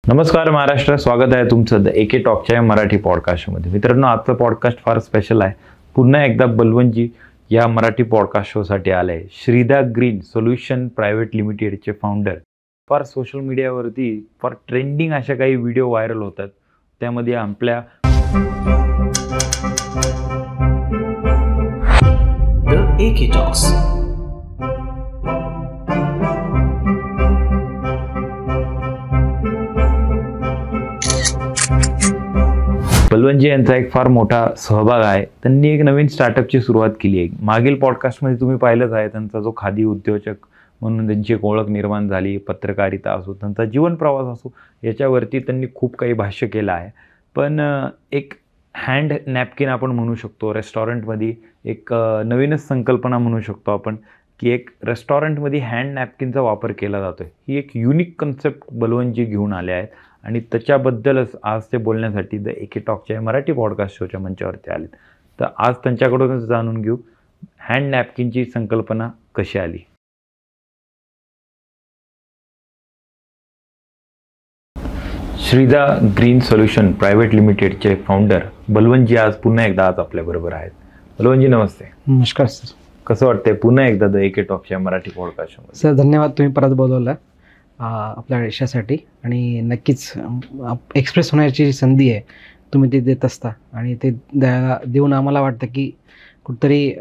नमस्कार महाराष्ट्र, स्वागत आहे तुमचं द एके टॉकच्या मराठी पॉडकास्टमध्ये. मित्रांनो, आजचं पॉडकास्ट फार स्पेशल आहे. पुन्हा एकदा बलवंतजी या मराठी पॉडकास्ट शोसाठी आले आहे. श्रीदा ग्रीन सोल्युशन प्रायव्हेट लिमिटेडचे फाउंडर. फार सोशल मीडियावरती फार ट्रेंडिंग अशा काही व्हिडिओ व्हायरल होतात. त्यामध्ये आपल्या द एके टॉक्स. बलवंतजी यांचा एक फार मोठा सहभाग आहे. त्यांनी एक नवीन स्टार्टअपची सुरुवात केली आहे. मागील पॉडकास्टमध्ये तुम्ही पाहिलंच आहे त्यांचा जो खादी उद्योजक म्हणून त्यांची एक ओळख निर्माण झाली. पत्रकारिता असो, त्यांचा जीवन प्रवास असो, याच्यावरती त्यांनी खूप काही भाष्य केलं आहे. पण एक हँड नॅपकिन आपण म्हणू शकतो. रेस्टॉरंटमध्ये एक नवीनच संकल्पना म्हणू शकतो आपण की एक रेस्टॉरंटमध्ये हँड नॅपकिनचा वापर केला जातो. ही एक युनिक कन्सेप्ट बलवंतजी घेऊन आले आहेत आणि त्याच्याबद्दलच आज ते बोलण्यासाठी द एके टॉकच्या मराठी पॉडकास्ट शोच्या मंचावरती आलेत. तर आज त्यांच्याकडूनच जाणून घेऊ हँड नॅपकिनची संकल्पना कशी आली. श्रीदा ग्रीन सोल्युशन प्रायव्हेट लिमिटेडचे फाउंडर बलवंतजी आज पुन्हा एकदा आपल्याबरोबर आहेत. बलवंतजी नमस्ते. नमस्कार सर. कसं वाटतंय पुन्हा एकदा द एके टॉकच्या मराठी पॉडकास्ट? सर धन्यवाद, तुम्ही परत बोलवलं आपल्या विषयासाठी. आणि नक्कीच एक्सप्रेस होण्याची संधी आहे तुम्ही ते देत असता आणि ते देऊन आम्हाला वाटतं की कुठेतरी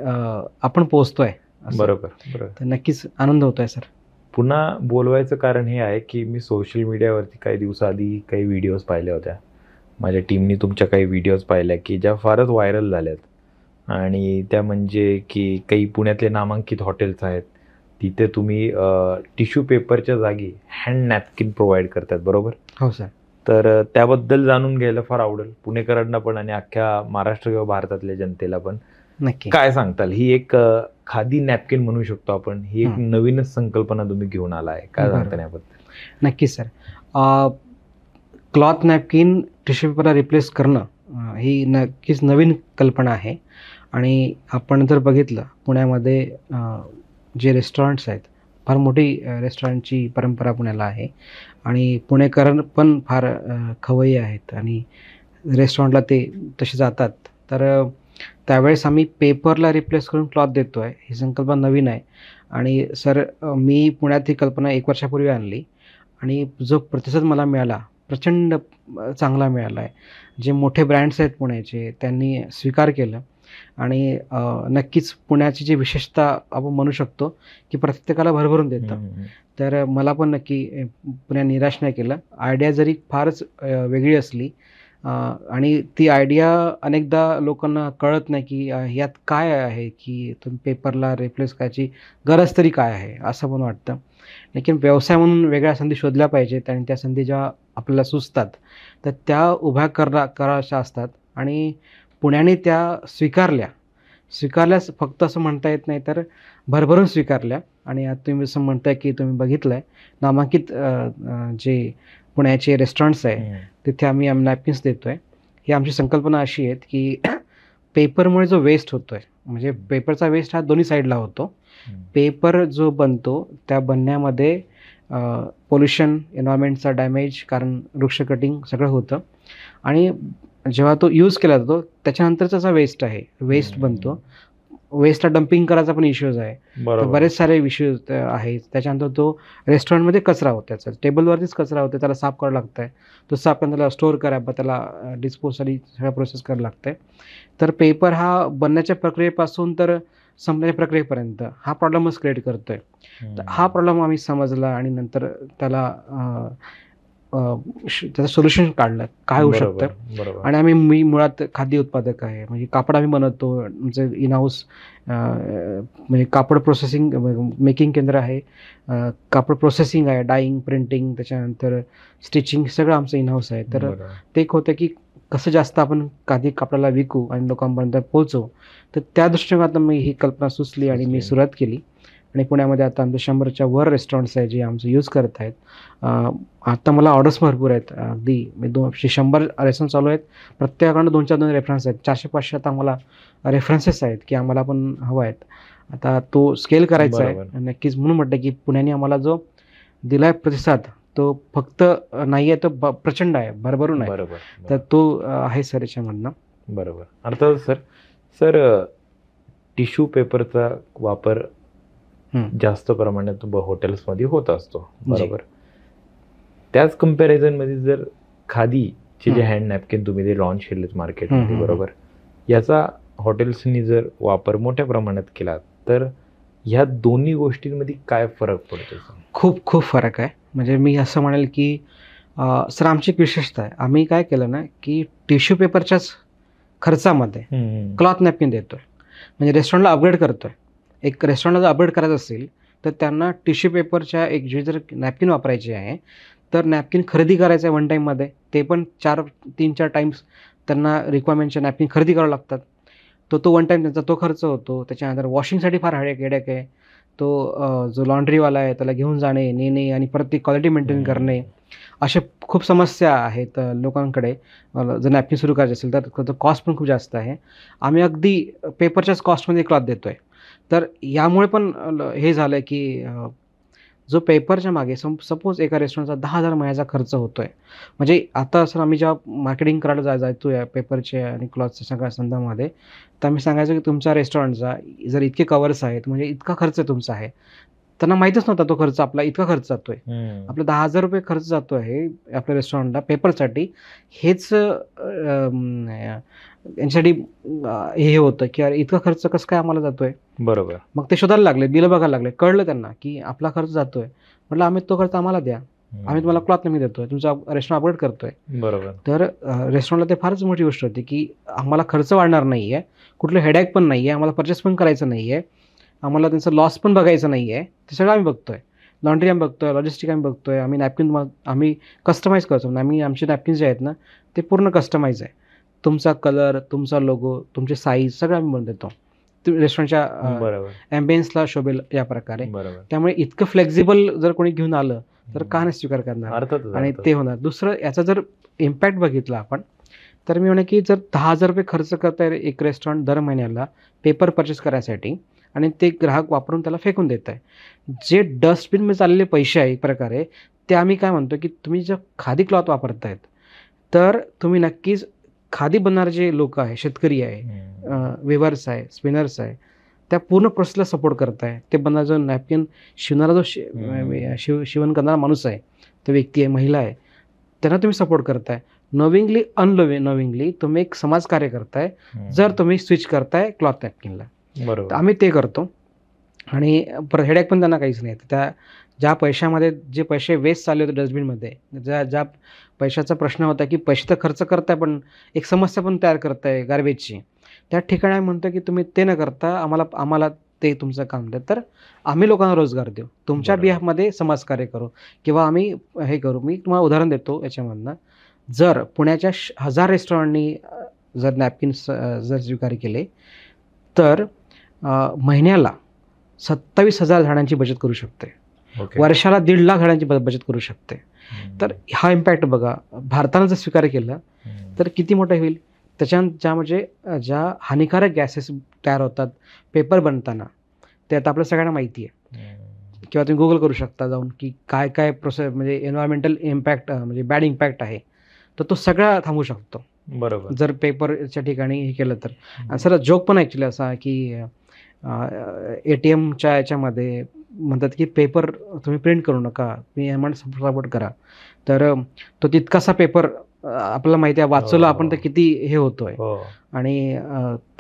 आपण पोहोचतोय. बरोबर. तर नक्कीच आनंद होतोय सर. पुन्हा बोलवायचं कारण हे आहे की मी सोशल मीडियावरती काही दिवसाआधी काही व्हिडिओज पाहिल्या होत्या. माझ्या टीमनी तुमच्या काही व्हिडिओज पाहिल्या की ज्या फारच व्हायरल झाल्यात. आणि त्या म्हणजे की काही पुण्यातले नामांकित हॉटेल्स आहेत, तिथे तुम्ही टिश्यू पेपरच्या जागी हँड नॅपकिन प्रोव्हाइड करतात. बरोबर? हो सर. तर त्याबद्दल जाणून घ्यायला फार आवडेल पुणेकरांना पण आणि अख्ख्या महाराष्ट्र किंवा भारतातल्या जनतेला पण. नक्की काय काय सांगताल? ही एक खादी नॅपकिन म्हणू शकतो आपण. ही एक नवीनच संकल्पना तुम्ही घेऊन आला आहे. काय सांगता याबद्दल? नक्कीच सर. क्लॉथ नॅपकिन टिश्यू पेपरला रिप्लेस करणं ही नक्कीच नवीन कल्पना आहे. आणि आपण जर बघितलं पुण्यामध्ये जे रेस्टॉरंट्स आहेत, फार मोठी रेस्टॉरंटची परंपरा पुण्याला आहे आणि पुणेकर पण फार खवय्ये आहेत आणि रेस्टॉरंटला ते तसे जातात. तर त्यावेळेस आम्ही पेपरला रिप्लेस करून क्लॉथ देतो आहे. ही संकल्पना नवीन आहे. आणि सर मी पुण्यात ही कल्पना 1 वर्षापूर्वी आणली आणि जो प्रतिसाद मला मिळाला प्रचंड चांगला मिळाला आहे. जे मोठे ब्रँड्स आहेत पुण्याचे त्यांनी स्वीकार केलं आणि नक्कीच पुण्याची जी विशेषता आपण म्हणू शकतो की प्रत्येकाला भरभरून देतं. तर मला पण नक्की पुण्या निराश नाही केलं. आयडिया जरी फारच वेगळी असली आणि ती आयडिया अनेकदा लोकांना कळत नाही की यात काय आहे, की तुम्ही पेपरला रिप्लेस करायची गरज तरी काय आहे असं पण वाटतं. लेकिन व्यवसाय म्हणून वेगळ्या संधी शोधल्या पाहिजेत आणि त्या संधी जेव्हा आपल्याला सुचतात तर त्या उभ्या करायच्या असतात. आणि पुण्याने त्या स्वीकारल्याच फक्त असं म्हणता येत नाही, तर भरभरून स्वीकारल्या. आणि आता तुम्ही जसं म्हणताय की तुम्ही बघितलं आहे नामांकित जे पुण्याचे रेस्टॉरंट्स आहे तिथे आम्ही नॅपकिन्स देतो आहे. ही आमची संकल्पना अशी आहे की पेपरमुळे जो वेस्ट होतो आहे, म्हणजे पेपरचा वेस्ट हा दोन्ही साईडला होतो. पेपर जो बनतो त्या बनण्यामध्ये पोल्युशन, एन्व्हायरमेंटचा डॅमेज, कारण वृक्ष कटिंग सगळं होतं. आणि जेव्हा तो यूज केला जातो त्याच्यानंतरचा जो वेस्ट आहे, वेस्ट बनतो, वेस्टला डम्पिंग करायचा पण इश्यूज आहे. तर बरेच सारे इश्यूज आहेत. त्याच्यानंतर तो रेस्टॉरंटमध्ये कचरा होतो, त्याचा टेबलवरतीच कचरा होतो, त्याला साफ करावं लागतं आहे. तो साफ करून त्याला स्टोअर करावं, त्याला डिस्पोजसाठी सगळ्या प्रोसेस करावं लागतं आहे. तर पेपर हा बनण्याच्या प्रक्रियेपासून तर संपण्याच्या प्रक्रियेपर्यंत हा प्रॉब्लेमच क्रिएट करतो आहे. तर हा प्रॉब्लेम आम्ही समजला आणि नंतर त्याला त्याचं सोल्युशन काढलं काय होऊ शकतं. आणि मी मुळात खाद्य उत्पादक आहे, म्हणजे कापड आम्ही बनवतो. आमचं इन हाऊस म्हणजे कापड प्रोसेसिंग मेकिंग केंद्र आहे. कापड प्रोसेसिंग आहे, डाईंग, प्रिंटिंग, त्याच्यानंतर स्टिचिंग सगळं आमचं इन हाऊस आहे. तर ते एक होतं की कसं जास्त आपण खादी कापडाला विकू आणि लोकांपर्यंत पोहोचवू. तर त्या दृष्टिकोनातून मी ही कल्पना सुचली आणि मी सुरुवात केली. आणि पुण्यामध्ये आता आमचं 100च्या वर रेस्टॉरंट्स आहे जे आमचं यूज करत आहेत. आता मला ऑर्डर्स भरपूर आहेत. अगदी 100 रेस्टॉरंट चालू आहेत. प्रत्येकाकडनं 2-2 रेफरन्स आहेत. 400-500 आता आम्हाला रेफरन्सेस आहेत की आम्हाला पण हवं आहेत. आता तो स्केल करायचा आहे नक्कीच. म्हणून म्हटलं की पुण्याने आम्हाला जो दिला आहे प्रतिसाद तो फक्त नाही आहे, तो प्रचंड आहे, भरभरून आहे. बरोबर तर तो आहे सर याच्यामधनं. बरोबर. अर्थात सर टिश्यू पेपरचा वापर जास्त प्रमाणात हॉटेल्समध्ये होत असतो, बरोबर. त्याच कम्पॅरिझनमध्ये जर खादीचे जे हँड नॅपकिन तुम्ही ते लॉन्च केलेत मार्केटमध्ये, बरोबर, याचा हॉटेल्सनी जर वापर मोठ्या प्रमाणात केला तर ह्या दोन्ही गोष्टींमध्ये काय फरक पडतो? खूप खूप फरक आहे. म्हणजे मी असं म्हणेल की सर आमची एक विशेषता आहे. आम्ही काय केलं ना की टिश्यू पेपरच्याच खर्चामध्ये क्लॉथ नॅपकिन देतोय. म्हणजे रेस्टॉरंटला अपग्रेड करतोय. एक रेस्टॉरंटला जर अपग्रेड करायचं असेल तर त्यांना टिश्यू पेपरच्या एक जे जर नॅपकिन वापरायची आहे तर नॅपकिन खरेदी करायचं आहे वन टाईममध्ये. ते पण 3-4 टाईम्स त्यांना रिक्वायरमेंटचे नॅपकिन खरेदी करावं लागतात. तो वन टाईम त्यांचा तो खर्च होतो. त्याच्यानंतर वॉशिंगसाठी फार हेडेक आहे. तो जो लॉन्ड्रीवाला आहे त्याला घेऊन जाणे, नेणे आणि परत ती क्वालिटी मेंटेन करणे, अशा खूप समस्या आहेत लोकांकडे. जर नॅपकिन सुरू करायचे असेल तर कॉस्ट पण खूप जास्त आहे. आम्ही अगदी पेपरच्याच कॉस्टमध्ये क्लॉथ देतो आहे. तर यामुळे पण हे झालं आहे की जो पेपरच्या मागे सपोज एका रेस्टॉरंटचा 10,000 महिन्याचा खर्च होतो आहे. म्हणजे आता सर आम्ही जेव्हा मार्केटिंग करायला जायचो या पेपरचे आणि क्लॉथच्या सगळ्या संदर्भामध्ये, तर आम्ही सांगायचो की तुमच्या रेस्टॉरंटचा जर इतके कवर्स आहेत म्हणजे इतका खर्च तुमचा आहे. त्यांना माहीतच नव्हता तो खर्च आपला इतका खर्च जातो आहे. आपला 10,000 रुपये खर्च जातो आहे आपल्या रेस्टॉरंटला पेपरसाठी. हेच यांच्यासाठी हे होतं की अरे इतका खर्च कसं काय आम्हाला जातो आहे. बरोबर. मग ते शोधायला लागले, बिलं बघायला लागले. कळलं त्यांना की आपला खर्च जातो आहे. म्हटलं आम्ही तो खर्च आम्हाला द्या. आम्ही तुम्हाला क्लॉथ नॅपकिन देतो आहे. तुमचा रेस्टॉरंट अपग्रेड करतो आहे. बरोबर. तर रेस्टॉरंटला ते फारच मोठी गोष्ट होती की आम्हाला खर्च वाढणार नाही आहे, कुठलं हेडॅक पण नाही आहे, आम्हाला परचेस पण करायचं नाही आहे, आम्हाला त्यांचं लॉस पण बघायचं नाही आहे. ते सगळं आम्ही बघतो आहे. लॉन्ड्री आम्ही बघतो आहे, लॉजिस्टिक आम्ही बघतो आहे, आम्ही नॅपकिन आम्ही कस्टमाइज करतो. आमचे नॅपकिन जे आहेत ना ते पूर्ण कस्टमाइज आहे. तुमचा कलर, तुमचा लोगो, तुमची साईज सगळं आम्ही बनवून देतो. रेस्टॉरंटच्या ॲम्बियन्सला शोभेल या प्रकारे. त्यामुळे इतकं फ्लेक्झिबल जर कोणी घेऊन आलं तर का नाही स्वीकार करणार आणि ते होणार. दुसरं याचा जर इम्पॅक्ट बघितला आपण तर मी म्हणेन की जर 10,000 रुपये खर्च करताय एक रेस्टॉरंट दर महिन्याला पेपर परचेस करायसाठी आणि ते ग्राहक वापरून त्याला फेकून देत आहे. जे डस्टबिनमध्ये चाललेले पैसे आहे एक प्रकारे ते आम्ही काय म्हणतो की तुम्ही जर खादी क्लॉथ वापरतायत तर तुम्ही नक्कीच खादी बनणारे जे लोक आहे, शेतकरी आहे, वेवर्स आहे, स्पिनर्स आहे, त्या पूर्ण प्रोसेसला सपोर्ट करताय. ते बनणारा जो नॅपकिन शिवणारा जो शिवण करणारा माणूस आहे, तो व्यक्ती आहे, महिला आहे, त्यांना तुम्ही सपोर्ट करताय. नोविंगली अननोविंगली तुम्ही एक समाजकार्य करताय जर तुम्ही स्विच करताय क्लॉथ नॅपकिनला. बरोबर. आम्ही ते करतो आणि हेडॅक पण त्यांना काहीच नाही. त्या ज्या पैशामध्ये जे पैसे वेस्ट चालले होते डस्टबिनमध्ये, ज्या पैशाचा प्रश्न होता की पैसे तर खर्च करताय पण एक समस्या पण तयार करताय गार्बेजची, त्या ठिकाणी आम्ही म्हणतो की तुम्ही ते न करता आम्हाला ते तुमचं काम द्या. तर आम्ही लोकांना रोजगार देऊ, तुमच्या बिहाफमध्ये समाजकार्य करू किंवा आम्ही हे करू. मी तुम्हाला उदाहरण देतो याच्यामधनं. जर पुण्याच्या 1000 रेस्टॉरंटनी जर नॅपकिन्स जर स्वीकार केले तर महिन्याला 27,000 झाडांची बचत करू शकते. वर्षाला 1.5 लाख झाडांची बचत करू शकते. तर हा इम्पॅक्ट बघा, भारतानं जर स्वीकार केलं तर किती मोठं होईल. म्हणजे ज्या हानिकारक गॅसेस तयार होतात पेपर बनताना ते आता आपल्या सगळ्यांना माहिती आहे. किंवा तुम्ही गुगल करू शकता जाऊन की काय काय प्रोसेस म्हणजे एन्व्हायरमेंटल इम्पॅक्ट म्हणजे बॅड इम्पॅक्ट आहे, तर तो सगळा थांबू शकतो. बरोबर. जर पेपरच्या ठिकाणी हे केलं तर. सर जोक पण ॲक्च्युली असा की ATMच्या याच्यामध्ये म्हणतात की पेपर तुम्ही प्रिंट करू नका, तुम्ही एमाउंट सपोर्ट करा. तर तो तितकासा पेपर आपल्याला माहिती आहे वाचवला आपण तर किती हे होतोय. आणि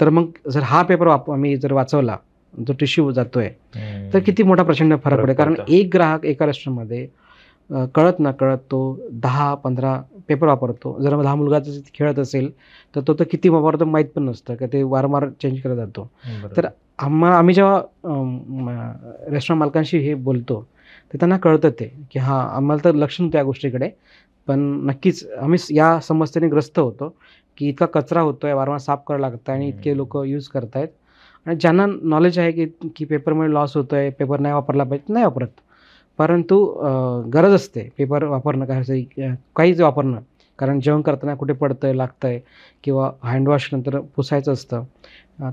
तर मग जर हा पेपर आम्ही जर वाचवला, जो टिश्यू जातोय, तर किती मोठा प्रचंड फरक पडेल. कारण एक ग्राहक एका रेस्टॉरंटमध्ये कळत ना कळत तो 10-15 पेपर वापरतो. जर लहान मुलगा खेळत असेल तर तो किती वापरतो माहीत पण नसतं की ते वारंवार चेंज करत जातो. तर आम्ही जेव्हा रेस्टॉरंट मालकांशी हे बोलतो तर त्यांना कळतं ते की हां आम्हाला तर लक्ष नव्हतं या गोष्टीकडे, पण नक्कीच आम्ही या समस्येने ग्रस्त होतो की इतका कचरा होतो आहे, वारंवार साफ करायला लागतं आणि इतके लोक यूज करत आहेत. आणि ज्यांना नॉलेज आहे की पेपरमुळे लॉस होतो आहे, पेपर नाही वापरला पाहिजे, नाही वापरत. परंतु गरज असते पेपर वापरणं, काहीच वापरणं. कारण जेवण करताना कुठे पडतं आहे, लागतं आहे किंवा हँडवॉश नंतर पुसायचं असतं.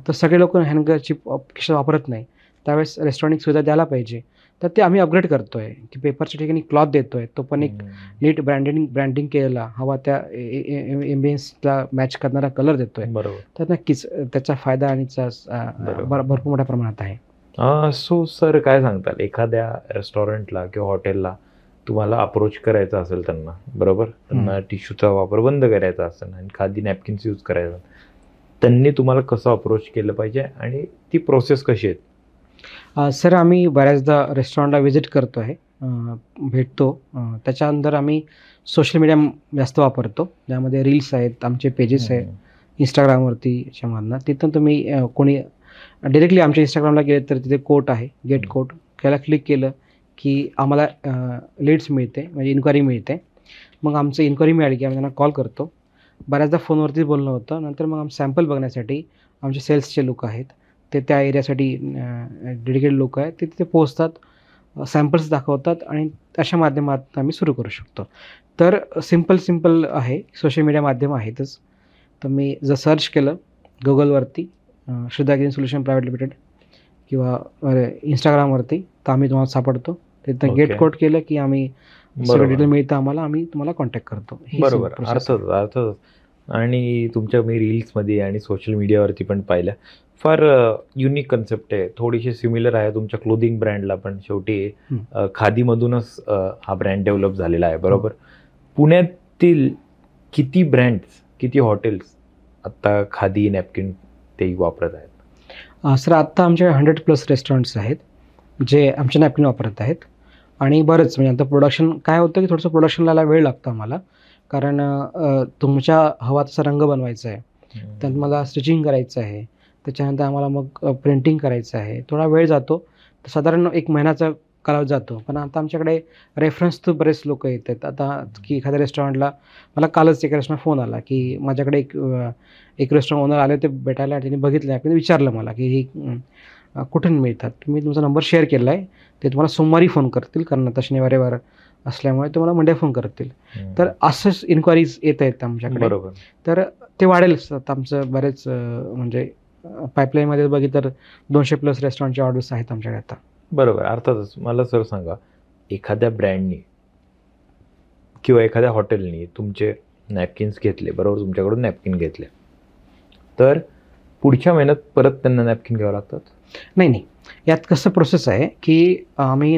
तर सगळे लोक हँडकरचीप खिशात वापरत नाही. त्यावेळेस रेस्टॉरंट सुविधा द्यायला पाहिजे. तर ते आम्ही अपग्रेड करतो आहे की पेपरच्या ठिकाणी क्लॉथ देतो आहे, तो पण एक नीट ब्रँडिंग केलेला हवा त्या एम्बियन्सला मॅच करणारा कलर देतो आहे. बरोबर. तर नक्कीच त्याचा फायदा आणि भरपूर मोठ्या प्रमाणात आहे. सो सर काय सांगताल, एखाद्या रेस्टॉरंटला किंवा हॉटेलला तुम्हाला अप्रोच करायचा असेल त्यांना, बरोबर, त्यांना टिश्यूचा वापर बंद करायचा असेल आणि खादी नॅपकिन्स यूज करायचा, त्यांनी तुम्हाला कसं अप्रोच केलं पाहिजे आणि ती प्रोसेस कशी आहे? सर आम्ही बऱ्याचदा रेस्टॉरंटला व्हिजिट करतो आहे, भेटतो. त्याच्यानंतर आम्ही सोशल मीडिया जास्त वापरतो, ज्यामध्ये रील्स आहेत, आमचे पेजेस आहेत इंस्टाग्रामवरती, याच्यामधनं तिथून तुम्ही कोणी डिरेक्टली आमच्या इंस्टाग्रामला गेले तर तिथे कोट आहे, गेट कोट, त्याला क्लिक केलं की आम्हाला लीड्स मिळते, म्हणजे इन्क्वायरी मिळते. मग आमचं इन्क्वायरी मिळाली की आम्ही त्यांना कॉल करतो. बऱ्याचदा फोनवरतीच बोलणं होतं. नंतर मग आम्ही सॅम्पल बघण्यासाठी आमचे सेल्सचे लोक आहेत, ते त्या एरियासाठी डेडिकेटेड लोक आहेत, ते तिथे पोहोचतात, सॅम्पल्स दाखवतात आणि अशा माध्यमातून आम्ही सुरू करू शकतो. तर सिम्पल आहे, सोशल मीडिया माध्यम आहेतच. तर मी जर सर्च केलं गुगलवरती श्रद्धा ग्रीन सोल्युशन प्रायव्हेट लिमिटेड किंवा इंस्टाग्रामवरती, तर आम्ही तुम्हाला सापडतो. तिथं गेट कोट केलं की आम्ही सगळं डिटेल मिळतं आम्हाला, आम्ही तुम्हाला कॉन्टॅक्ट करतो. बरोबर, अर्थातच. आणि तुमच्या मी रील्समध्ये आणि सोशल मीडियावरती पण पाहिल्या, फार युनिक कन्सेप्ट आहे, थोडीशी सिमिलर आहे तुमच्या क्लोदिंग ब्रँडला पण. शेवटी खादीमधूनच हा ब्रँड डेव्हलप झालेला आहे, बरोबर. पुण्यातील किती ब्रँड्स, किती हॉटेल्स आत्ता खादी नॅपकिन तेही वापरत आहेत? सर आत्ता आमच्या 100+ रेस्टॉरंट्स आहेत जे आमचे नॅपकिन वापरत आहेत. आणि बरंच म्हणजे आता प्रोडक्शन काय होतं की थोडंसं प्रोडक्शनला वेळ लागतो आम्हाला, कारण तुमच्या हवा तसा रंग बनवायचा आहे, त्यात मला स्टिचिंग करायचं आहे, त्याच्यानंतर आम्हाला मग प्रिंटिंग करायचं आहे, थोडा वेळ जातो. तर साधारण 1 महिन्याचा कालावधी जातो. पण आता आमच्याकडे रेफरन्स थ्रू बरेच लोक येत आहेत. आता की एखाद्या रेस्टॉरंटला, मला कालच एका रेस्टॉरंट फोन आला की माझ्याकडे एक रेस्टॉरंट ओनर आले होते भेटायला, त्यांनी बघितलं आपण, विचारलं मला की ही कुठून मिळतात. मी तुमचा नंबर शेअर केला आहे, ते तुम्हाला सोमवारी फोन करतील, कारण आता शनिवार रविवार असल्यामुळे तुम्हाला मंडे फोन करतील. तर असंच इन्क्वायरीज येत आहेत आमच्याकडे. बरोबर. तर ते वाढेलच. आता आमचं बरेच म्हणजे पाईपलाईनमध्ये बघितलं तर 200+ रेस्टॉरंटचे ऑर्डर्स आहेत आमच्याकडे आता. बरोबर, अर्थातच. मला सर सांगा, एखाद्या ब्रँडनी किंवा एखाद्या हॉटेलनी तुमचे नॅपकिन्स घेतले, बरोबर, तुमच्याकडून नॅपकिन घेतले, तर पुढच्या महिन्यात परत त्यांना नॅपकिन घ्यावं लागतात? नाही, यात कसं प्रोसेस आहे की आम्ही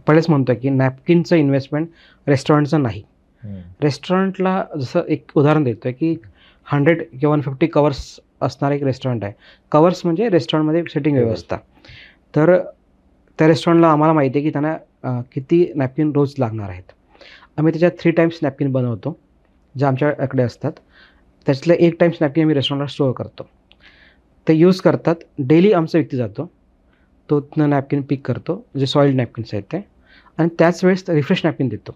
पहिलेच म्हणतो की नॅपकिनचं इन्व्हेस्टमेंट रेस्टॉरंटचं नाही. रेस्टॉरंटला जसं एक उदाहरण देतो आहे की 100 किंवा 150 कवर्स असणारं एक रेस्टॉरंट आहे. कवर्स म्हणजे रेस्टॉरंटमध्ये सिटिंग व्यवस्था. तर त्या रेस्टॉरंटला आम्हाला माहिती आहे की त्यांना किती नॅपकिन रोज लागणार आहेत. आम्ही त्याच्यात 3 टाईम्स नॅपकिन बनवतो, जे आमच्याकडे असतात. त्याच्यातलं 1 टाईम्स नॅपकिन आम्ही रेस्टॉरंटला स्टोअर करतो. ते यूज करतात. डेली आमचा व्यक्ती जातो, तो तिथनं नॅपकिन पिक करतो, जे सॉइल्ड नॅपकिन्स आहेत ते, आणि त्याच वेळेस रिफ्रेश नॅपकिन देतो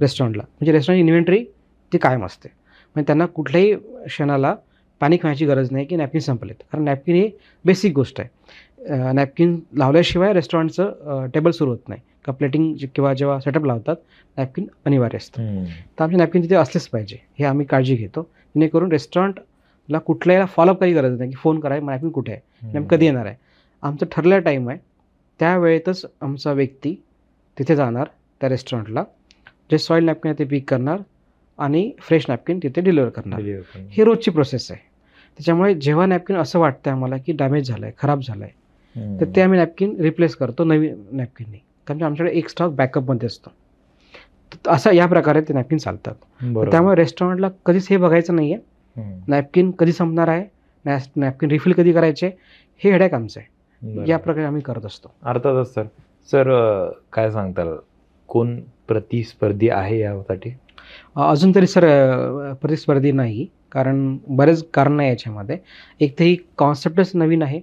रेस्टॉरंटला. म्हणजे रेस्टॉरंट इन्व्हेंटरी ती कायम असते. म्हणजे त्यांना कुठल्याही क्षणाला पॅनिक व्हायची गरज नाही की नॅपकिन संपलेत, कारण नॅपकिन ही बेसिक गोष्ट आहे. नॅपकिन लावल्याशिवाय रेस्टॉरंटचं टेबल सुरू होत नाही. का प्लेटिंग किंवा जेव्हा सेटअप लावतात, नॅपकिन अनिवार्य असतं. तर आमचे नॅपकिन तिथे असलेच पाहिजे, हे आम्ही काळजी घेतो, जेणेकरून रेस्टॉरंटला कुठल्याही फॉलोअप काही गरज नाही की फोन करायला नॅपकिन कुठे आहे, नेमकं कधी येणार आहे. आमचं ठरलेला टाईम आहे, त्या वेळेतच आमचा व्यक्ती तिथे जाणार त्या रेस्टॉरंटला, जे सॉइल नॅपकिन आहे ते पिक करणार आणि फ्रेश नॅपकिन तिथे डिलिव्हर करणार. ही रोजची प्रोसेस आहे. त्याच्यामुळे जेव्हा नॅपकिन असं वाटतं आम्हाला की डॅमेज झालं आहे, खराब झालं आहे, तर ते आम्ही नॅपकिन रिप्लेस करतो नवीन नॅपकिननी, कारण आमच्याकडे एक स्टॉक बॅकअपमध्ये असतो. असं या प्रकारे ते नॅपकिन चालतात. त्यामुळे रेस्टॉरंटला कधीच हे बघायचं नाही आहे नॅपकिन कधी संपणार आहे, नॅपकिन रिफिल कधी करायचे, हे हेडेक आमचं आहे. या प्रकारे आम्ही करत असतो. अर्थातच सर. सर काय सांगताल, कोण प्रतिस्पर्धी आहे यासाठी? अजून तरी सर प्रतिस्पर्धी नाही, कारण बरेच कारण आहे याच्यामध्ये. एक तर ही कॉन्सेप्टच नवीन आहे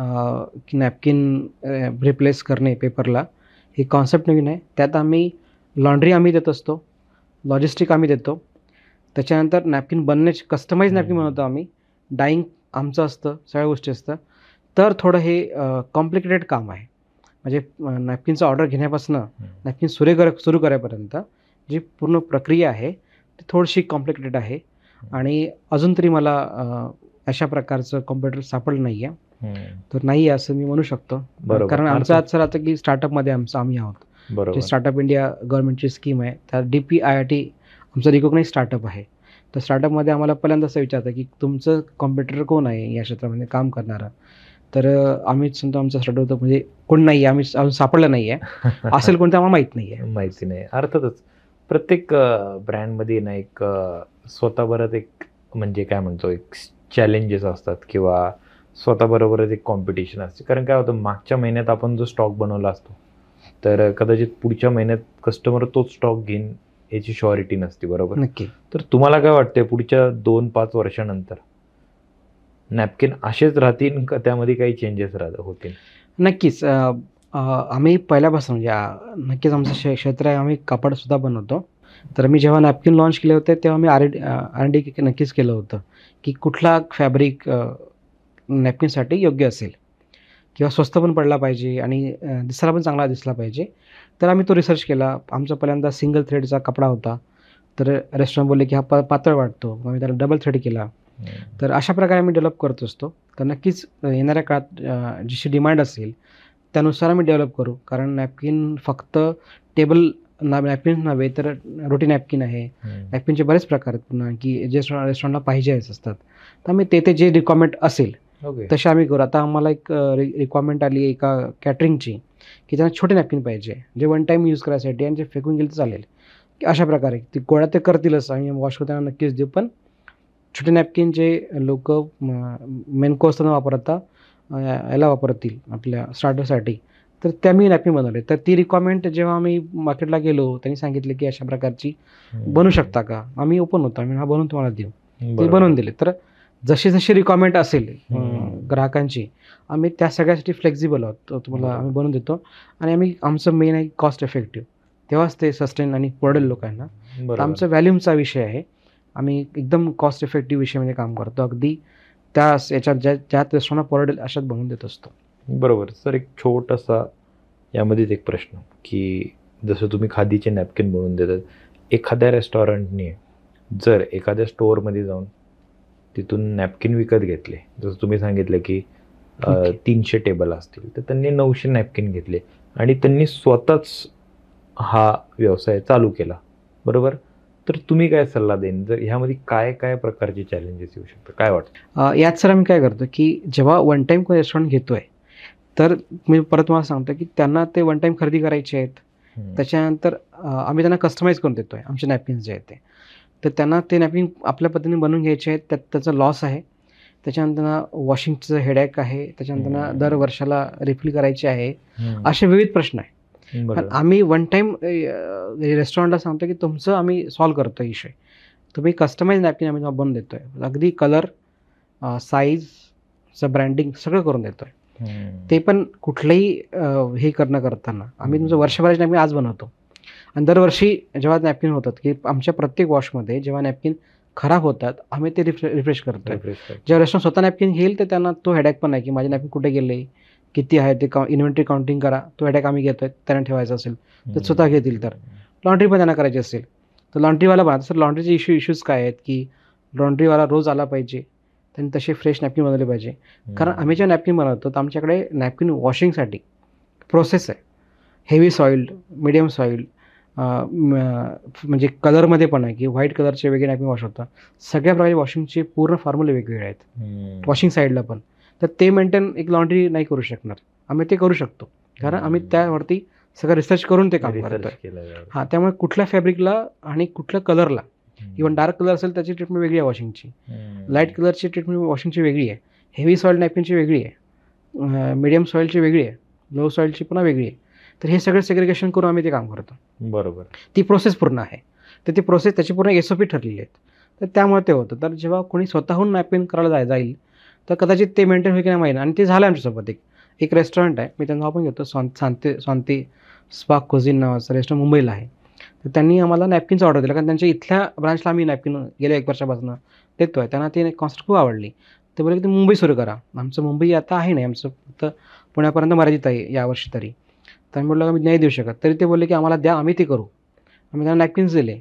की नॅपकिन रिप्लेस करणे पेपरला, ही कॉन्सेप्ट नवीन आहे. त्यात आम्ही लॉन्ड्री आम्ही देत असतो, लॉजिस्टिक आम्ही देतो, त्याच्यानंतर नॅपकिन बनण्याचे कस्टमाइज नॅपकिन बनवतो आम्ही, डाईंग आमचं असतं, सगळ्या गोष्टी असतं. तर थोडं हे कॉम्प्लिकेटेड काम आहे. म्हणजे नॅपकिनचं ऑर्डर घेण्यापासून नॅपकिन सुरू करेपर्यंत जी पूर्ण प्रक्रिया आहे ती थोडीशी कॉम्प्लिकेटेड आहे. आणि अजून तरी मला अशा प्रकारचं कॉम्प्युटर सापडलं नाही आहे तर नाही असं मी म्हणू शकतो. बरोबर. कारण आमचं आज सर आता की स्टार्टअपमध्ये आम्ही आहोत. बरोबर. जे स्टार्टअप इंडिया गव्हर्नमेंटची स्कीम आहे, त्या DPIIT आमचं रिकॉग्नाइज स्टार्टअप आहे. तर स्टार्टअपमध्ये आम्हाला पहिल्यांदा असं विचारतं की तुमचं कॉम्पिटिटर कोण आहे या क्षेत्रामध्ये काम करणारा. तर आम्हीच सांगतो आमचा स्टार्टअप होतं म्हणजे कोण नाही आहे, आम्ही अजून सापडलं नाही आहे. असेल कोणतं आम्हाला माहीत नाही आहे. माहिती नाही. अर्थातच प्रत्येक ब्रँडमध्ये ना एक स्वतःबरोबर एक म्हणजे काय म्हणतो एक चॅलेंजेस असतात किंवा स्वतःबरोबरच एक कॉम्पिटिशन असते. कारण काय होतं मागच्या महिन्यात आपण जो स्टॉक बनवला असतो तर कदाचित पुढच्या महिन्यात कस्टमर तोच स्टॉक घेईन याची श्युरिटी नसते. बरोबर. नक्की. तर तुम्हाला काय वाटते पुढच्या 2-5 वर्षानंतर नॅपकिन असेच राहतील का त्यामध्ये काही चेंजेस होतील? नक्कीच. आम्ही पहिल्यापासून म्हणजे नक्कीच आमचं क्षेत्र आहे, आम्ही कापडसुद्धा बनवतो. तर मी जेव्हा नॅपकिन लॉन्च केले होते तेव्हा मी R&D नक्कीच केलं होतं की कुठला फॅब्रिक नॅपकिनसाठी योग्य असेल किंवा स्वस्त पण पडला पाहिजे आणि दिसायला पण चांगला दिसला पाहिजे. तर आम्ही तो रिसर्च केला. आमचा पहिल्यांदा सिंगल थ्रेडचा कपडा होता. तर रेस्टॉरंट बोलले की हा पातळ वाटतो. मग आम्ही त्याला डबल थ्रेड केला. तर अशा प्रकारे आम्ही डेव्हलप करत असतो. तर नक्कीच येणाऱ्या काळात जशी डिमांड असेल त्यानुसार आम्ही डेव्हलप करू. कारण नॅपकिन फक्त टेबल नॅपकिन नव्हे तर रोटी नॅपकिन आहे. नॅपकिनचे बरेच प्रकार आहेत पुन्हा की जे रेस्टॉरंटला पाहिजे असतात. तर आम्ही ते जे रिक्वायरमेंट असेल तसे आम्ही करू. आता आम्हाला एक रिक्वायरमेंट आली आहे एका कॅटरिंगची की त्यांना छोटे नॅपकिन पाहिजे जे वन टाईम यूज करायसाठी आणि जे फेकून गेलं तर चालेल. की अशा प्रकारे ती गोळा ते करतीलच आम्ही वॉश करताना नक्कीच देऊ. पण छोटे नॅपकिन जे लोक मेन कोर्स न वापरता याला वापरतील आपल्या स्टार्टरसाठी तर त्या मी नॅपकिन बनवले. तर ती रिक्वायरमेंट जेव्हा आम्ही मार्केटला गेलो त्यांनी सांगितले की अशा प्रकारची बनवू शकता का. आम्ही ओपन होतो. आम्ही हा बनवून तुम्हाला देऊ. ते बनवून दिले. तर जशी रिक्वायरमेंट असेल ग्राहकांची आम्ही त्या सगळ्यासाठी फ्लेक्झिबल आहोत. तुम्हाला आम्ही बनवून देतो आणि आम्ही आमचं मेन आहे कॉस्ट इफेक्टिव्ह. तेव्हाच ते सस्टेन आणि परवडेल लोकांना. तर आमचं व्हॅल्यूमचा विषय आहे. आम्ही एकदम कॉस्ट इफेक्टिव्ह विषयामध्ये काम करतो. अगदी त्या याच्यात ज्यात रेस्टॉरंटला परवडेल अशात बनवून देत असतो. बरोबर. सर एक छोटासा यामध्येच एक प्रश्न की जसं तुम्ही खादीचे नॅपकिन बनवून देतात एखाद्या रेस्टॉरंटने जर एखाद्या स्टोअरमध्ये जाऊन तिथून नॅपकिन विकत घेतले जसं तुम्ही सांगितलं की 300 टेबल असतील तर त्यांनी 900 नॅपकिन घेतले आणि त्यांनी स्वतःच हा व्यवसाय चालू केला. बरोबर. तर तुम्ही काय सल्ला देईन जर ह्यामध्ये काय काय प्रकारचे चॅलेंजेस येऊ शकतात काय वाटतं? यात सर आम्ही काय करतो की जेव्हा वन टाईम कोणी रेस्टॉरंट घेतोय तर मी परत तुम्हाला सांगतो की त्यांना ते वन टाईम खरेदी करायचे आहेत. त्याच्यानंतर आम्ही त्यांना कस्टमाइज करून देतोय आमचे नॅपकिन्स जे आहेत ते. तर त्यांना ते नॅपकिन आपल्या पद्धतीने बनवून घ्यायचे आहेत. त्याचा लॉस आहे. त्याच्यानंतर त्यांना वॉशिंगचं हेडॅक आहे. त्याच्यानंतर त्यांना दर वर्षाला रिफिल करायचे आहे. असे विविध प्रश्न आहे. पण आम्ही वन टाईम रेस्टॉरंटला सांगतो की तुमचं आम्ही सॉल्व्ह करतो इश्यू. तुम्ही कस्टमाइज नॅपकिन आम्ही बनवून देतोय. अगदी कलर साईजचं ब्रँडिंग सगळं करून देतोय. ते पण कुठलंही हे करताना आम्ही तुमचं वर्षभराचे नॅपकिन आज बनवतो आणि दरवर्षी जेव्हा नॅपकिन होतात की आमच्या प्रत्येक वॉशमध्ये जेव्हा नॅपकिन खराब होतात आम्ही ते रिफ्रेश करतो. जेव्हा रेस्टॉरंट स्वतः नॅपकिन घेईल तर त्यांना तो हेडॅक पण आहे की माझे नॅपकिन कुठे गेले किती आहे ते इन्व्हेंटरी काउंटिंग करा. तो हेडॅक आम्ही घेतोय. त्यांना ठेवायचा असेल तर स्वतः घेतील. तर लॉन्ड्री पण त्यांना करायची असेल तर लॉन्ड्रीवाला पण सर लॉन्ड्रीचे इश्यूज काय आहेत की लॉन्ड्रीवाला रोज आला पाहिजे. त्यांनी तसे फ्रेश नॅपकिन बनवले पाहिजे. कारण आम्ही जे नॅपकिन बनवतो तर आमच्याकडे नॅपकिन वॉशिंगसाठी प्रोसेस आहे. हेवी सॉइल्ड मिडियम सॉइल्ड म्हणजे कलरमध्ये पण आहे की व्हाईट कलरचे वेगळे नॅपकिन वॉश होतात. सगळ्या प्रकारचे वॉशिंगचे पूर्ण फॉर्म्युले वेगवेगळे आहेत वॉशिंग साईडला पण. तर ते मेंटेन एक लॉन्ड्री नाही करू शकणार. आम्ही ते करू शकतो कारण आम्ही त्यावरती सगळं रिसर्च करून ते काम करतोय. हां त्यामुळे कुठल्या फॅब्रिकला आणि कुठल्या कलरला इव्हन डार्क कलर असेल त्याची ट्रीटमेंट वेगळी आहे वॉशिंगची. लाईट कलरची ट्रीटमेंट वॉशिंगची वेगळी आहे. हेवी सॉइल नॅपकिनची वेगळी आहे. मिडियम सॉइलची वेगळी आहे. लो सॉइलची पुन्हा वेगळी आहे. तर हे सगळं सेग्रिगेशन करून आम्ही ते काम करतो. बरोबर. ती प्रोसेस पूर्ण आहे. तर ती प्रोसेस त्याची पूर्ण SOP ठरलेली आहेत. तर त्यामुळे ते होतं. तर जेव्हा कोणी स्वतःहून नॅपकिन करायला जाईल तर कदाचित ते मेंटेन होईल की नाही माहिती. आणि ते झालं आमच्यासोबत. एक रेस्टॉरंट आहे मी त्यांचं नाव पण घेतो शांती स्पा कुझिन नावाचं रेस्टॉरंट मुंबईला आहे. तर त्यांनी आम्हाला नॅपकिनचा ऑर्डर दिला कारण त्यांच्या इथल्या ब्रांचला आम्ही नॅपकिन गेल्या 1 वर्षापासून देतो आहे. त्यांना ती कॉन्सेप्ट खूप आवडली. ते बोलले की तुम्ही मुंबई सुरू करा. आमचं मुंबई आता आहे नाही. आमचं फक्त पुण्यापर्यंत मर्यादित आहे यावर्षी तरी. तर आम्ही म्हटलं आम्ही नाही देऊ शकत. तरी ते बोलले की आम्हाला द्या आम्ही ते करू. आम्ही त्यांना नॅपकिन्स दिले.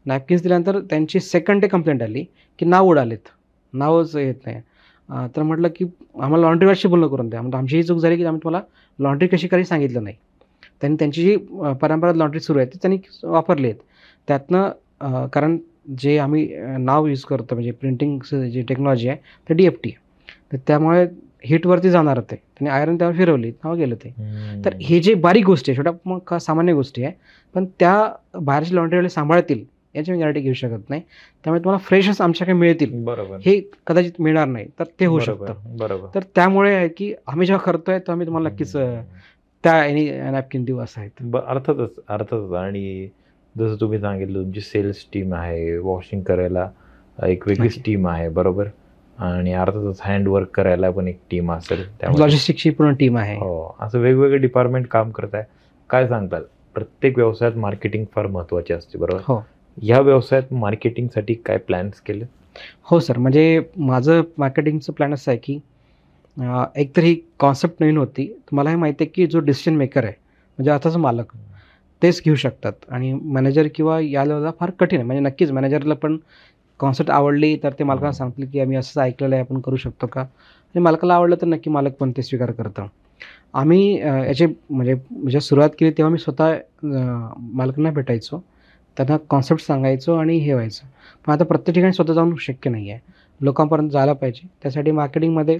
नॅपकिन्स दिल्यानंतर त्यांची सेकंड डे कंप्लेंट आली की नाव उडालेत. नावच येत नाही. तर म्हटलं की आम्हाला लॉन्ड्रीवरशी बोलणं करून द्या. म्हणजे आमची ही चूक झाली की आम्ही तुम्हाला लॉन्ड्री कशी करायची सांगितलं नाही. त्यांनी त्यांची जी परंपरागत लॉन्ड्री सुरू आहे ती त्यांनी वापरली आहेत. त्यातनं कारण जे आम्ही नाव यूज करतो म्हणजे प्रिंटिंगचं जी टेक्नॉलॉजी आहे ते DFT आहे. तर त्यामुळे हीटवरती जाणार ते. त्यांनी आयरन त्यावर फिरवली, नाव गेलं ते. तर हे जे बारीक गोष्टी आहे, छोट्या मग सामान्य गोष्टी आहे, पण त्या बाहेरचे लॉन्ड्रीवाले सांभाळतील याची मी गॅरंटी घेऊ शकत नाही. त्यामुळे तुम्हाला फ्रेशच आमच्याकडे मिळतील बरोबर, हे कदाचित मिळणार नाही. तर ते होऊ शकतं. बरोबर. तर त्यामुळे आहे की आम्ही जेव्हा करतोय तेव्हा आम्ही तुम्हाला नक्कीच त्या नॅपकिन देऊ असं आहे. अर्थातच. आणि जसं तुम्ही सांगितलं तुमची सेल्स टीम आहे, वॉशिंग करायला एक वेगळीच नक्की. टीम आहे, बरोबर. आणि अर्थातच हँडवर्क करायला पण एक टीम असेल. त्यामुळे लॉजिस्टिक्सची पूर्ण टीम आहे. हो, असं वेगवेगळे डिपार्टमेंट काम करत आहे. काय सांगताल, प्रत्येक व्यवसायात मार्केटिंग फार महत्त्वाची असते, बरोबर. हो. ह्या व्यवसायात मार्केटिंगसाठी काय प्लॅन्स केले? हो सर, म्हणजे माझं मार्केटिंगचं प्लॅन असं आहे की एकतर ही कॉन्सेप्ट नवीन होती. तुम्हाला हे माहिती आहे की जो डिसिजन मेकर आहे म्हणजे अर्थाचा मालक तेच घेऊ शकतात आणि मॅनेजर किंवा या लेवलला फार कठीण आहे. म्हणजे नक्कीच मॅनेजरला पण कॉन्सेप्ट आवडली तर ते मालकाला सांगतील की आम्ही असं ऐकलेलं आहे, आपण करू शकतो का? आणि मालकाला आवडलं तर नक्की मालक पण ते स्वीकार करतं. आम्ही याचे म्हणजे सुरुवात केली तेव्हा मी स्वतः मालकांना भेटायचो, त्यांना कॉन्सेप्ट सांगायचो आणि हे व्हायचं. पण आता प्रत्येक ठिकाणी स्वतः जाऊन शक्य नाही आहे. लोकांपर्यंत जायला पाहिजे. त्यासाठी मार्केटिंगमध्ये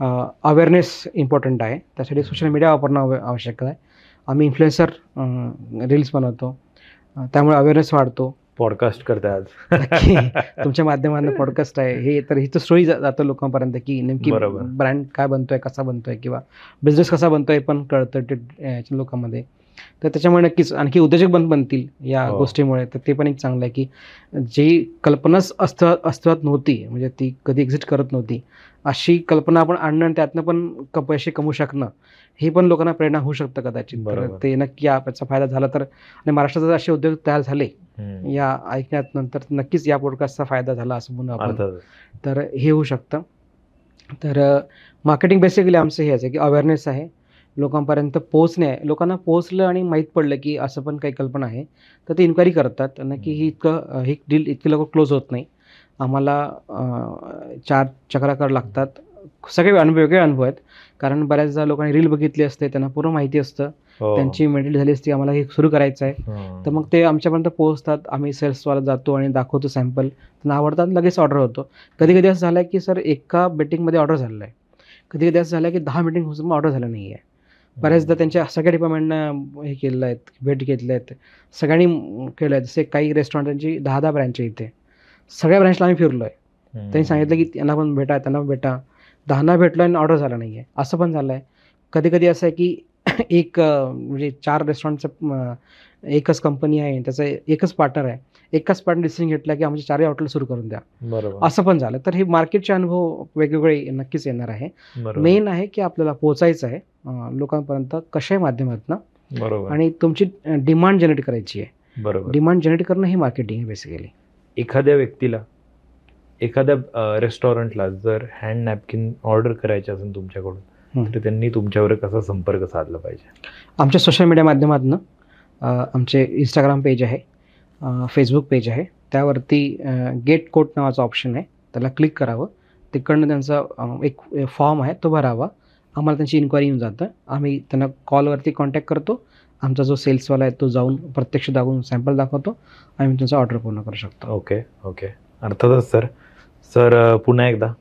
अवेअरनेस इम्पॉर्टंट आहे. त्यासाठी सोशल मीडिया वापरणं आवश्यक आहे. आम्ही इन्फ्लुएन्सर रील्स बनवतो. त्यामुळे अवेअरनेस वाढतो. पॉडकास्ट करतात. नक्की तुमच्या माध्यमातून पॉडकास्ट आहे हे, तर ही तर स्टोरी जातं लोकांपर्यंत की नेमकी बरोबर. ब्रँड काय बनतोय, कसा बनतोय किंवा बिझनेस कसा बनतोय पण कळतं ते याच्या लोकांमध्ये. तर त्याच्यामुळे नक्कीच आणखी उद्योजक बनतील या हो. गोष्टीमुळे. तर ते पण एक चांगलं आहे की जी कल्पनाच अस्तित्वात नव्हती, म्हणजे ती कधी एक्झिस्ट करत नव्हती, अशी कल्पना आपण आणणं आणि त्यातनं पण पैसे कमवू शकणं हे पण लोकांना प्रेरणा होऊ शकतं कदाचित. तर बरोबर. ते नक्की याचा फायदा झाला तर, आणि महाराष्ट्रात जर असे उद्योग तयार झाले या ऐकण्यात नंतर नक्कीच या पॉडकास्टचा फायदा झाला असं म्हणू आपण. अर्थातच. तर हे होऊ शकतं. तर मार्केटिंग बेसिकली आमचं हे आहे की अवेअरनेस आहे, लोकांपर्यंत पोहोचणे आहे. लोकांना पोहोचलं आणि माहीत पडलं की असं पण काही कल्पना आहे तर ते इन्क्वायरी करतात ना की ही डील इतकी लवकर क्लोज होत नाही. आम्हाला 4 चक्रा करावं लागतात. सगळे वेगळे अनुभव आहेत. कारण बऱ्याचदा लोकांनी रील बघितली असते, त्यांना पूर्ण माहिती असतं, हो. त्यांची मेंटली झाली असती आम्हाला हे सुरू करायचं आहे. तर मग ते आमच्यापर्यंत पोहोचतात. आम्ही सेल्सवाला जातो आणि दाखवतो सॅम्पल, त्यांना आवडतात, लगेच ऑर्डर होतो. कधी कधी असं झालं आहे की सर एका मीटिंगमध्ये ऑर्डर झालेलं आहे. कधी कधी असं झालं आहे की 10 मीटिंग होऊन ऑर्डर झालं नाही आहे. बऱ्याचदा त्यांच्या सगळ्या डिपार्टमेंटनं हे केलेलं आहेत, भेट घेतले आहेत, सगळ्यांनी केलं आहे. जसे काही रेस्टॉरंटांची 10-10 ब्रँच आहे इथे. सगळ्या ब्रँचला आम्ही फिरलो आहे. त्यांनी सांगितलं की त्यांना पण भेटा, त्यांना पण भेटा. 10 भेटलो आणि ऑर्डर झाला नाही आहे, असं पण झालं आहे. कधी कधी असं आहे की एक म्हणजे 4 रेस्टॉरंटचं एकच कंपनी आहे, त्याचं एकच पार्टनर आहे. एकाच पार्टनर डिसिजन घेतला की आमचे 4ही हॉटेल सुरू करून द्या, बरोबर. असं पण झालं. तर हे मार्केटचे अनुभव वेगवेगळे नक्कीच येणार आहे. बरोबर. मेन आहे की आपल्याला पोहोचायचं आहे लोकांपर्यंत कशाही माध्यमातून, बरोबर. आणि तुमची डिमांड जनरेट करायची आहे. बरोबर. डिमांड जनरेट करणं हे मार्केटिंग आहे बेसिकली. एखाद्या व्यक्तीला, एखाद्या रेस्टॉरंटला जर हँड नॅपकिन ऑर्डर करायचे असेल तुमच्याकडून, तर त्यांनी तुमच्यावर कसा संपर्क साधला पाहिजे? आमच्या सोशल मीडिया माध्यमातून आमचे इंस्टाग्राम पेज आहे, फेसबुक पेज आहे, त्यावरती गेट कोट नावाचा ऑप्शन आहे, त्याला क्लिक करावं. तिकडनं त्यांचा एक फॉर्म आहे तो भरावा. आम्हाला त्यांची इन्क्वायरी येऊन जातं. आम्ही त्यांना कॉलवरती कॉन्टॅक्ट करतो. आमचा जो सेल्सवाला आहे तो जाऊन प्रत्यक्ष दाखवून सॅम्पल दाखवतो आणि त्यांचा ऑर्डर पूर्ण करू शकतो. ओके. अर्थातच सर पुन्हा एकदा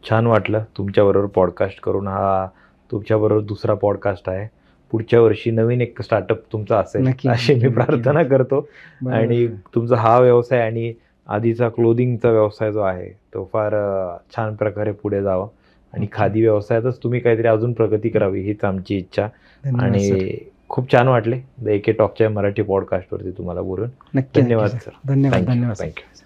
छान वाटलं तुमच्याबरोबर पॉडकास्ट करून. हा तुमच्याबरोबर दुसरा पॉडकास्ट आहे. पुढच्या वर्षी नवीन एक स्टार्टअप तुमचा असेल नक्की, अशी मी नक्की. प्रार्थना करतो. बरोबर. आणि तुमचा हा व्यवसाय आणि आधीचा क्लोदिंगचा व्यवसाय जो आहे तो फार छान प्रकारे पुढे जावा आणि खादी व्यवसायातच तुम्ही काहीतरी अजून प्रगती करावी हीच आमची इच्छा. धन्यवाद सर. आणि खूप छान वाटले द AK टॉकच्या मराठी पॉडकास्टवरती तुम्हाला बोलून. नक्की धन्यवाद सर. सर. धन्यवाद. थँक्यू.